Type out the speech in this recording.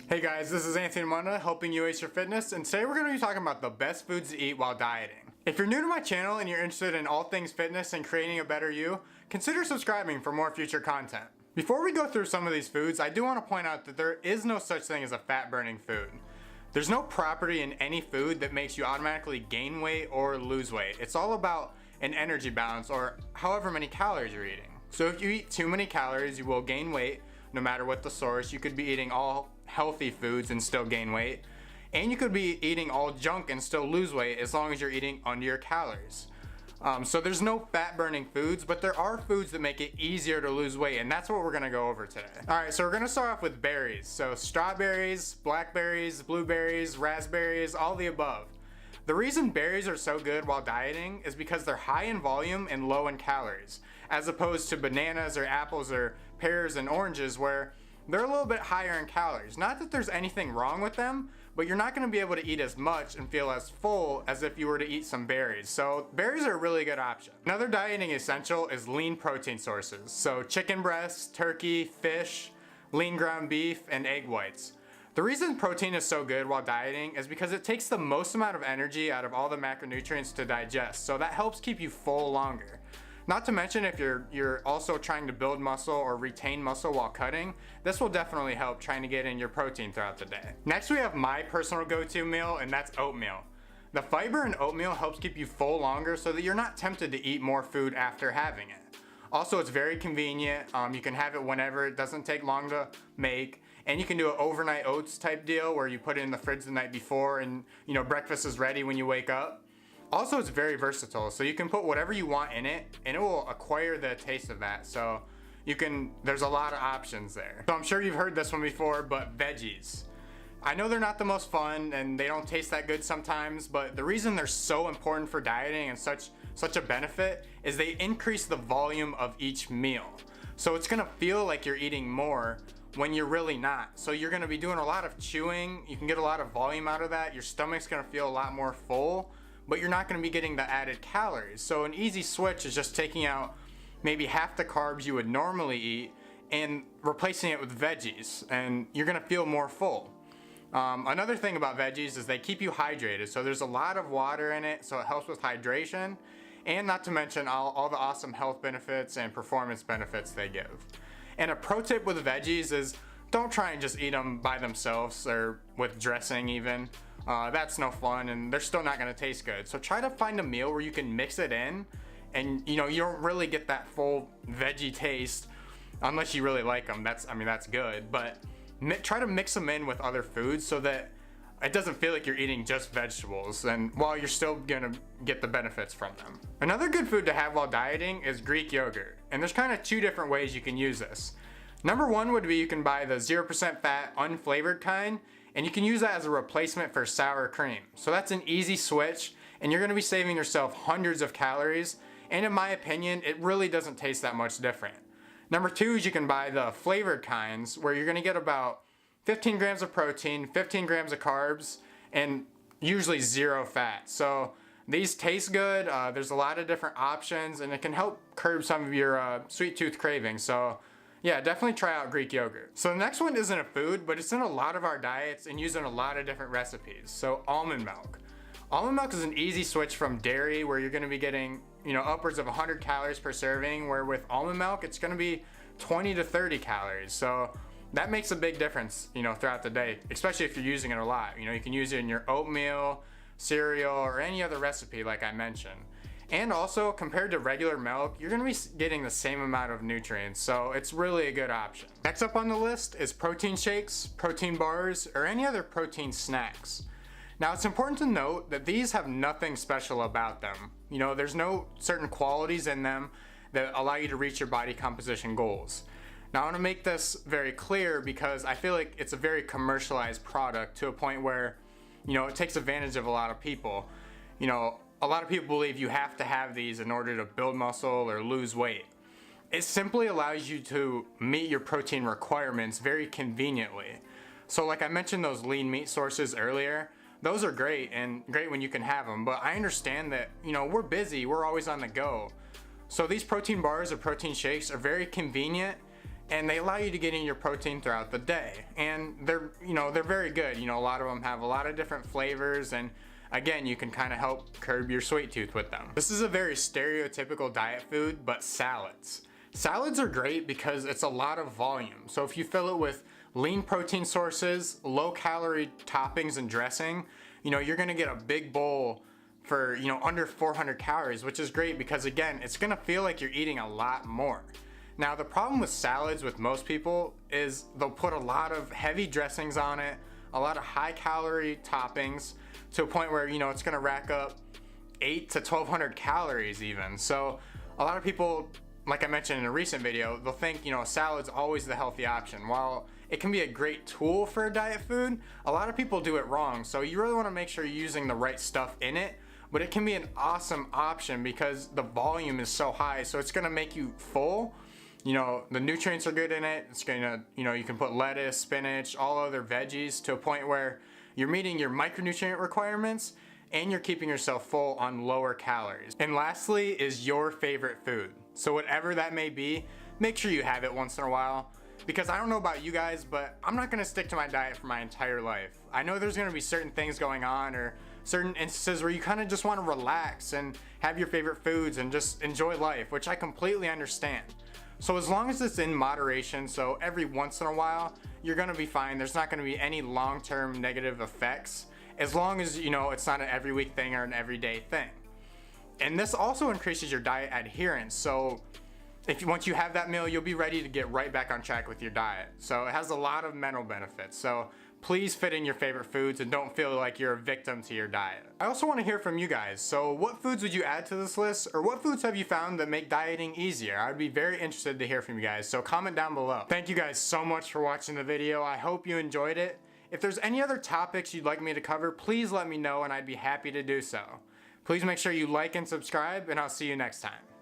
Hey guys, this is Anthony Munda helping you ace your fitness, and today we're going to be talking about the best foods to eat while dieting. If you're new to my channel and you're interested in all things fitness and creating a better you, consider subscribing for more future content. Before we go through some of these foods, I do want to point out that there is no such thing as a fat burning food. There's no property in any food that makes you automatically gain weight or lose weight. It's all about an energy balance, or however many calories you're eating. So if you eat too many calories, you will gain weight no matter what the source. You could be eating all healthy foods and still gain weight. And you could be eating all junk and still lose weight as long as you're eating under your calories. So there's no fat burning foods, but there are foods that make it easier to lose weight, and that's what we're gonna go over today. Alright, so we're gonna start off with berries. So strawberries, blackberries, blueberries, raspberries, all the above. The reason berries are so good while dieting is because they're high in volume and low in calories, as opposed to bananas or apples or pears and oranges, where they're a little bit higher in calories. Not that there's anything wrong with them, but you're not going to be able to eat as much and feel as full as if you were to eat some berries. So berries are a really good option. Another dieting essential is lean protein sources. So chicken breasts, turkey, fish, lean ground beef, and egg whites. The reason protein is so good while dieting is because it takes the most amount of energy out of all the macronutrients to digest. So that helps keep you full longer. Not to mention, if you're also trying to build muscle or retain muscle while cutting, this will definitely help trying to get in your protein throughout the day. Next we have my personal go-to meal, and that's oatmeal. The fiber in oatmeal helps keep you full longer so that you're not tempted to eat more food after having it. Also, it's very convenient. You can have it whenever. It doesn't take long to make. And you can do an overnight oats type deal where you put it in the fridge the night before and breakfast is ready when you wake up. Also, it's very versatile, so you can put whatever you want in it and it will acquire the taste of that. So there's a lot of options there. So I'm sure you've heard this one before, but veggies. I know they're not the most fun and they don't taste that good sometimes, but the reason they're so important for dieting and such a benefit is they increase the volume of each meal. So it's gonna feel like you're eating more when you're really not. So you're gonna be doing a lot of chewing, you can get a lot of volume out of that, your stomach's gonna feel a lot more full, but you're not gonna be getting the added calories. So an easy switch is just taking out maybe half the carbs you would normally eat and replacing it with veggies, and you're gonna feel more full. Another thing about veggies is they keep you hydrated. So there's a lot of water in it, so it helps with hydration, and not to mention all the awesome health benefits and performance benefits they give. And a pro tip with veggies is don't try and just eat them by themselves or with dressing even. That's no fun and they're still not gonna taste good. So try to find a meal where you can mix it in and you don't really get that full veggie taste unless you really like them. That's good, but try to mix them in with other foods so that it doesn't feel like you're eating just vegetables, and while you're still gonna get the benefits from them. Another good food to have while dieting is Greek yogurt, and there's kind of two different ways you can use this. Number one would be you can buy the 0% fat unflavored kind, and you can use that as a replacement for sour cream. So that's an easy switch, and you're gonna be saving yourself hundreds of calories, and in my opinion, it really doesn't taste that much different. Number two is you can buy the flavored kinds, where you're gonna get about 15 grams of protein, 15 grams of carbs, and usually 0 fat. So these taste good, there's a lot of different options, and it can help curb some of your sweet tooth cravings. So yeah, definitely try out Greek yogurt. So the next one isn't a food, but it's in a lot of our diets and used in a lot of different recipes. So almond milk. Almond milk is an easy switch from dairy, where you're gonna be getting upwards of 100 calories per serving, where with almond milk, it's gonna be 20 to 30 calories. So that makes a big difference, throughout the day, especially if you're using it a lot. You can use it in your oatmeal, cereal, or any other recipe like I mentioned. And also, compared to regular milk, you're gonna be getting the same amount of nutrients, so it's really a good option. Next up on the list is protein shakes, protein bars, or any other protein snacks. Now it's important to note that these have nothing special about them. There's no certain qualities in them that allow you to reach your body composition goals. Now I want to make this very clear because I feel like it's a very commercialized product to a point where, it takes advantage of a lot of people. A lot of people believe you have to have these in order to build muscle or lose weight. It simply allows you to meet your protein requirements very conveniently. So like I mentioned those lean meat sources earlier, those are great and great when you can have them, but I understand that, we're busy, we're always on the go. So these protein bars or protein shakes are very convenient and they allow you to get in your protein throughout the day. And they're very good. A lot of them have a lot of different flavors, and again, you can kind of help curb your sweet tooth with them. This is a very stereotypical diet food, but salads. Salads are great because it's a lot of volume. So if you fill it with lean protein sources, low calorie toppings and dressing, you're gonna get a big bowl for under 400 calories, which is great because again, it's gonna feel like you're eating a lot more. Now the problem with salads with most people is they'll put a lot of heavy dressings on it, a lot of high calorie toppings, to a point where it's gonna rack up 8 to 1200 calories even. So a lot of people, like I mentioned in a recent video, they'll think a salad's always the healthy option. While it can be a great tool for a diet food, a lot of people do it wrong. So you really want to make sure you're using the right stuff in it, but it can be an awesome option because the volume is so high, so it's gonna make you full. The nutrients are good in it. It's gonna, you can put lettuce, spinach, all other veggies to a point where you're meeting your micronutrient requirements and you're keeping yourself full on lower calories. And lastly is your favorite food. So whatever that may be, make sure you have it once in a while. Because I don't know about you guys, but I'm not gonna stick to my diet for my entire life. I know there's gonna be certain things going on or certain instances where you kind of just wanna relax and have your favorite foods and just enjoy life, which I completely understand. So as long as it's in moderation, so every once in a while, you're gonna be fine. There's not gonna be any long-term negative effects, as long as it's not an every week thing or an everyday thing. And this also increases your diet adherence. So once you have that meal, you'll be ready to get right back on track with your diet. So it has a lot of mental benefits. So please fit in your favorite foods and don't feel like you're a victim to your diet. I also want to hear from you guys. So what foods would you add to this list, or what foods have you found that make dieting easier? I'd be very interested to hear from you guys, so comment down below. Thank you guys so much for watching the video. I hope you enjoyed it. If there's any other topics you'd like me to cover, please let me know and I'd be happy to do so. Please make sure you like and subscribe, and I'll see you next time.